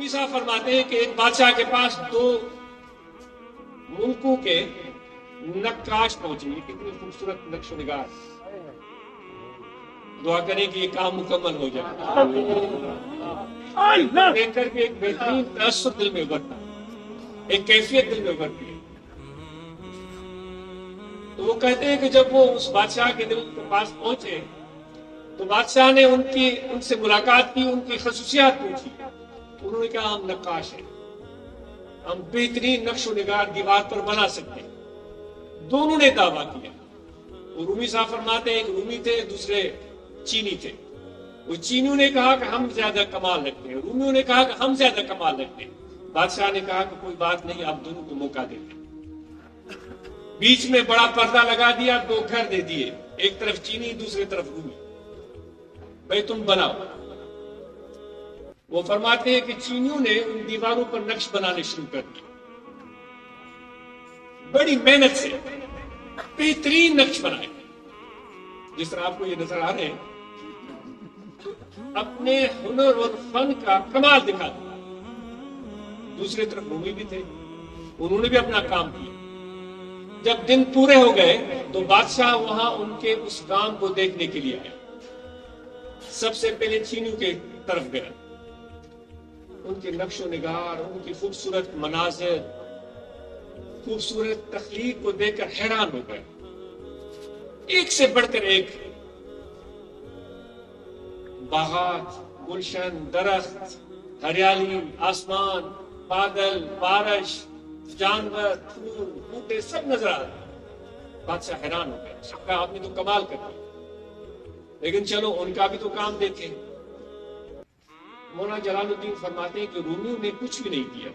रूमी साहब फरमाते हैं कि एक बादशाह के पास 2 मुल्कों के नक्काश पहुंचे, कितनी खूबसूरत नक्शो निगार। दुआ करें कि ये काम मुकम्मल हो जाए। देख करके एक बेहतरीन तअस्सुर दिल में उभरता, एक कैफियत दिल में उभरती है। तो वो कहते हैं कि जब वो उस बादशाह के दिल के पास पहुंचे तो बादशाह ने उनसे मुलाकात की, उनकी खसूसियात पूछी। उन्होंने कहा हम नक्काश हैं, हम बेहतरीन नक्शो निगार दीवार पर बना सकते हैं। दोनों ने दावा किया। वो रूमी साहब फरमाते हैं, एक रूमी थे, दूसरे चीनी थे। वो चीनियों ने कहा कि हम ज्यादा कमाल रखते हैं, रूमियों ने कहा कि हम ज्यादा कमाल रखते हैं। बादशाह ने कहा कि कोई बात नहीं, आप दोनों को मौका देते। बीच में बड़ा पर्दा लगा दिया, 2 घर दे दिए, एक तरफ चीनी, दूसरी तरफ रूमी। भाई तुम बनाओ। वो फरमाते हैं कि चीनियों ने उन दीवारों पर नक्श बनाने शुरू कर दिए। बड़ी मेहनत से बेहतरीन नक्श बनाए, जिस तरह आपको ये नजर आ रहे हैं। अपने हुनर और फन का कमाल दिखा दिया। दूसरी तरफ रूमी भी थे, उन्होंने भी अपना काम किया। जब दिन पूरे हो गए तो बादशाह वहां उनके उस काम को देखने के लिए आया। सबसे पहले चीनियों के तरफ गया, उनके नक्शो निगार, उनकी खूबसूरत मनाजिर, खूबसूरत तख्लीक को देखकर हैरान हो गए। एक से बढ़कर एक बागात, गुलशन, दरख्त, हरियाली, आसमान, बादल, बारिश, जानवर, फूल, बूटे सब नजर आ रहे। बादशाह हैरान हो गया, सबका आपने तो कमाल कर दिया, लेकिन चलो उनका भी तो काम देखें। मौलाना जलालुद्दीन फरमाते हैं कि रूमियों ने कुछ भी नहीं किया।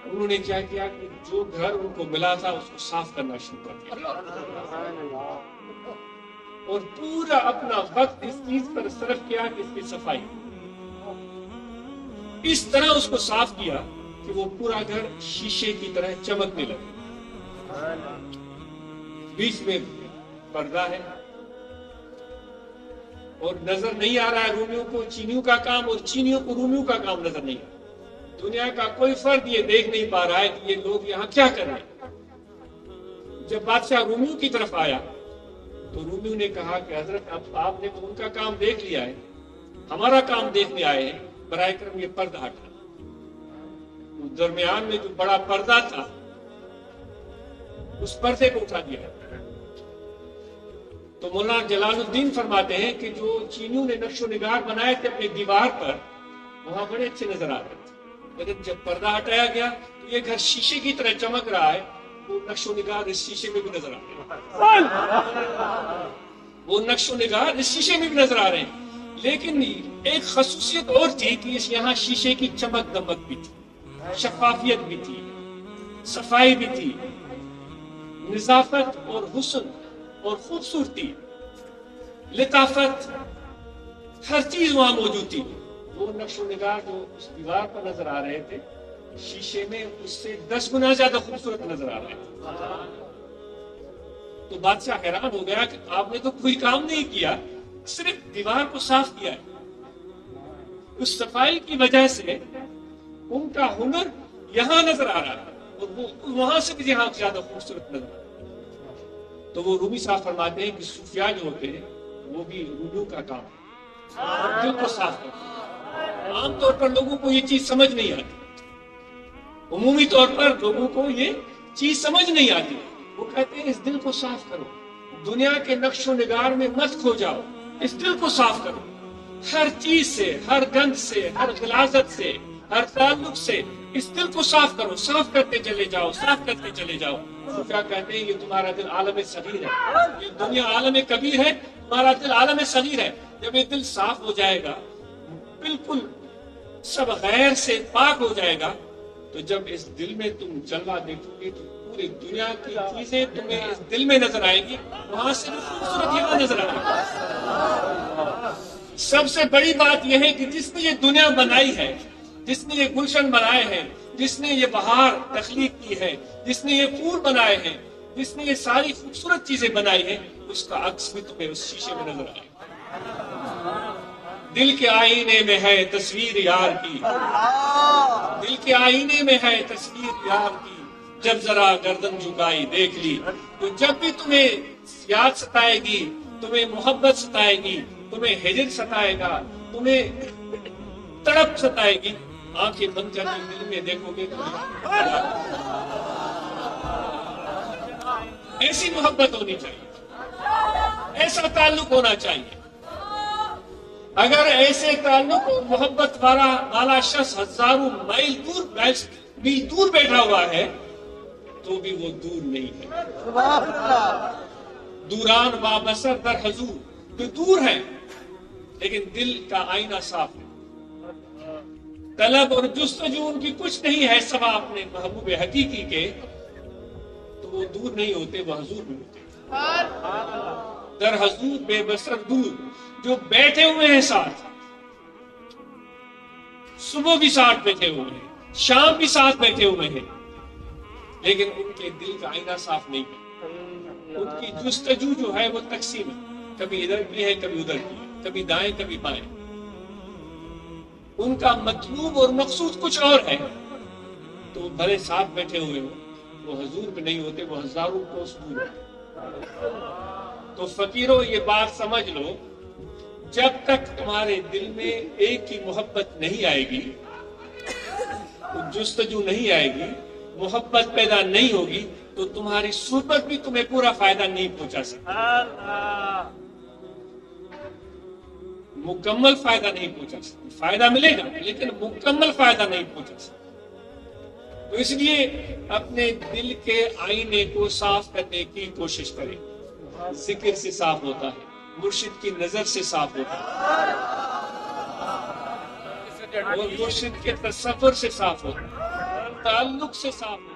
उन्होंने क्या किया कि जो घर उनको मिला था उसको साफ करना शुरू कर दिया और पूरा अपना वक्त इस चीज पर सर्फ किया कि इसकी सफाई। इस तरह उसको साफ किया कि वो पूरा घर शीशे की तरह चमकने लगा। बीच में पर्दा है और नजर नहीं आ रहा है रूमियों को चीनियों का काम और चीनियों को रूमियों का काम नजर नहीं आ रहा। दुनिया का कोई फर्द ये देख नहीं पा रहा है कि ये लोग यहाँ क्या कर रहे हैं। जब बादशाह रूमियों की तरफ आया तो रूमियों ने कहा कि हजरत अब आपने तो उनका काम देख लिया है, हमारा काम देखने आए हैं, बराए करम ये पर्दा हटा। दरमियान में जो बड़ा पर्दा था उस पर्दे को उठा दिया। तो मौलाना जलालुद्दीन फरमाते हैं कि जो चीनियों ने नक्शो निगार बनाए थे अपनी दीवार पर, वहां बड़े अच्छे नजर आ रहे थे, लेकिन जब पर्दा हटाया गया तो ये घर शीशे की तरह चमक रहा है। वो नक्शो निगार इस शीशे में भी नजर आ रहे हैं, वो नक्शो निगार इस शीशे में भी नजर आ रहे हैं। लेकिन एक खसूसियत और थी कि इस यहाँ शीशे की चमक दमक भी थी, शफाफियत भी थी, सफाई भी थी, निजाफत और हुस्न और खूबसूरती, लिताफत, हर चीज वहां मौजूद थी। वो नक्शो निगार जो उस दीवार पर नजर आ रहे थे शीशे में उससे 10 गुना ज्यादा खूबसूरत नजर आ रहे थे। तो बादशाह हैरान हो गया कि आपने तो कोई काम नहीं किया, सिर्फ दीवार को साफ किया है। उस सफाई की वजह से उनका हुनर यहां नजर आ रहा है और वो वहां से भी यहां ज्यादा खूबसूरत नजर आ रहा है। तो वो रूमी साहब फरमाते हैं कि सूफिया जो होते हैं वो भी रूमियों का काम है, दिल को साफ करते हैं। आमतौर पर लोगों को ये चीज समझ नहीं आती, उमूमी तौर पर लोगों को ये चीज समझ नहीं आती। वो कहते हैं इस दिल को साफ करो, दुनिया के नक्शो निगार में मत खो जाओ, इस दिल को साफ करो। हर चीज से, हर गंद से, हर गलाजत से, हर ताल्लुक से इस दिल को साफ करो, साफ करते चले जाओ, साफ करते चले जाओ। तो क्या कहते हैं ये तुम्हारा दिल आलम सगीर है, ये दुनिया आलम कबीर है, तुम्हारा दिल आलम सगीर है। जब ये दिल साफ हो जाएगा, बिल्कुल सब गैर से पाक हो जाएगा, तो जब इस दिल में तुम जलवा देखोगे तो पूरी दुनिया की चीजें तुम्हें इस दिल में नजर आएगी, वहां से खूबसूरत यहाँ नजर आएगी। सबसे बड़ी बात यह है कि जिसने ये दुनिया बनाई है, जिसने ये गुलशन बनाए हैं, जिसने ये बहार तख्लीक की है, जिसने ये फूल बनाए हैं, जिसने ये सारी खूबसूरत चीजें बनाई हैं, उसका अक्स भी तुम्हें उस शीशे में नजर आएगा। دل کے آئینے میں ہے تصویر یار کی، دل کے آئینے میں ہے تصویر یار کی، جب ذرا گردن جھکائی دیکھ لی، تو جب بھی تمہیں یاد ستائے گی، تمہیں محبت ستائے گی، تمہیں ہجر ستائے گا، تمہیں تڑپ ستائے گی، آنکھیں بند کر کے دل میں دیکھو گے تو ایسی محبت ہونی چاہیے، ایسا تعلق ہونا چاہیے۔ اگر ایسے تعلق اور محبت والا شخص ہزاروں میل دور بیٹھا ہوا ہے تو بھی وہ دور نہیں ہے۔ دوران وابصر در حضور، تو دور ہے لیکن دل کا آئینہ صاف ہے۔ طلب اور جستجو ان کی کچھ نہیں ہے سوا اپنے محبوب حقیقی کے، تو وہ دور نہیں ہوتے، وہ حضور میں ہوتے۔ در حضور بے بصر دور، جو بیٹھے ہوئے ہیں ساتھ، صبح بھی ساتھ بیٹھے ہوئے ہیں، شام بھی ساتھ بیٹھے ہوئے ہیں، لیکن ان کے دل کا آئینہ صاف نہیں ہے۔ ان کی جستجو جو ہے وہ تقسیم ہے، کبھی ادھر بھی ہے، کبھی ادھر بھی ہے، کبھی دائیں کبھی بائیں۔ ان کا مطلوب اور مقصود کچھ اور ہے، تو بھلے ساتھ بیٹھے ہوئے ہو، وہ حضور میں نہیں ہوتے، وہ ہزاروں کوس دور ہوتے۔ تو فقیروں یہ بات سمجھ لو، جب تک تمہارے دل میں ایک کی محبت نہیں آئے گی، جستجو نہیں آئے گی، محبت پیدا نہیں ہوگی، تو تمہاری صحبت بھی تمہیں پورا فائدہ نہیں پہنچا سکتی، مکمل فائدہ نہیں پہنچا سکتی۔ فائدہ ملے گا لیکن مکمل فائدہ نہیں پہنچا سکتی۔ تو اس لیے اپنے دل کے آئینے کو صاف کرنے کی کوشش کریں۔ ذکر سے صاف ہوتا ہے، مرشد کی نظر سے صاف ہوتا ہے، اور مرشد کے تصور سے صاف ہوتا ہے، تعلق سے صاف ہوتا ہے۔